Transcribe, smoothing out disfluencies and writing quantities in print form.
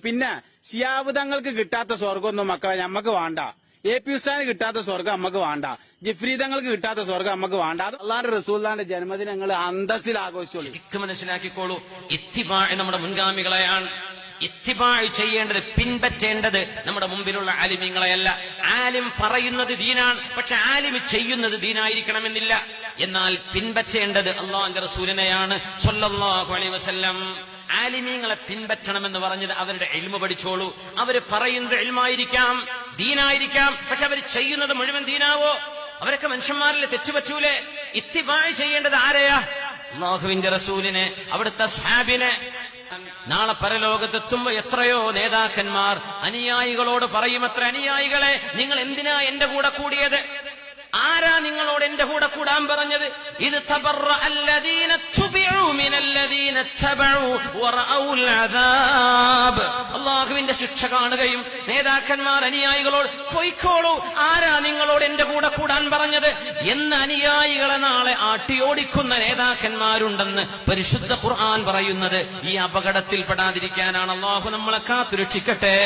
പിന്നെ ശിഹാബ് തങ്ങൾക്ക് കിട്ടാത്ത സ്വർഗമൊന്നും മക്കളെ നമ്മക്ക് വേണ്ട. AP ഉസ്താദിന് കിട്ടാത്ത സ്വർഗം നമ്മക്ക് വേണ്ട. ജിഫ്രി തങ്ങൾക്ക് കിട്ടാത്ത സ്വർഗം നമ്മക്ക് വേണ്ട. അത് അള്ളാന്റെ റസൂലുള്ളാന്റെ ജന്മദിനങ്ങൾ അന്തസ്സിൽ ആഘോഷിച്ചോളൂ. മനസ്സിലാക്കിക്കോളൂ, ഇത്തിബാഅ് നമ്മുടെ മുൻഗാമികളെയാണ്. ഇത്തിബാഅ് ചെയ്യേണ്ടത്, പിൻപറ്റേണ്ടത് നമ്മുടെ മുമ്പിലുള്ള ആലിമീങ്ങളെയല്ല. ആലിം പറയുന്നത് ദീനാണ്, പക്ഷെ ആലിം ചെയ്യുന്നത് ദീനായിരിക്കണമെന്നില്ല. എന്നാൽ പിൻപറ്റേണ്ടത് അള്ളാഹുവിന്റെ റസൂലിനെയാണ് സ്വല്ലല്ലാഹു അലൈഹി വസല്ലം. ആലിമീങ്ങളെ പിൻപറ്റണമെന്ന് പറഞ്ഞത് അവരുടെ ഇൽമു പഠിച്ചോളൂ. അവര് പറയുന്നത് ഇൽമായിരിക്കാം, ദീനായിരിക്കാം, പക്ഷെ അവർ ചെയ്യുന്നത് മുഴുവൻ ദീനാവോ? അവരൊക്കെ മനുഷ്യന്മാരിലെ തെറ്റുപറ്റൂലേ? ഇത്തിബാഅ് ചെയ്യേണ്ടത് ആരെയാ? അള്ളാഹുവിന്റെ റസൂലിനെ, അവിടുത്തെ സ്വഹാബിനെ. നാളെ പരലോകത്തെത്തുമ്പോ എത്രയോ നേതാക്കന്മാർ അനുയായികളോട് പറയുമത്ര, അനുയായികളെ നിങ്ങൾ എന്തിനാ എന്റെ കൂടെ കൂടിയത്? ആരാ നിങ്ങളോട് എന്റെ കൂടെ കൂടാൻ പറഞ്ഞത്? ഇത് അള്ളാഹുവിന്റെ ശിക്ഷ കാണുകയും നേതാക്കന്മാർ അനുയായികളോട് പൊയ്ക്കോളൂ, ആരാ നിങ്ങളോട് എന്റെ കൂടെ കൂടാൻ പറഞ്ഞത് എന്ന് അനുയായികളെ നാളെ ആട്ടിയോടിക്കുന്ന നേതാക്കന്മാരുണ്ടെന്ന് പരിശുദ്ധ ഖുർആൻ പറയുന്നത് ഈ അപകടത്തിൽ പെടാതിരിക്കാനാണ്. അള്ളാഹു നമ്മളെ കാത്തുരക്ഷിക്കട്ടെ.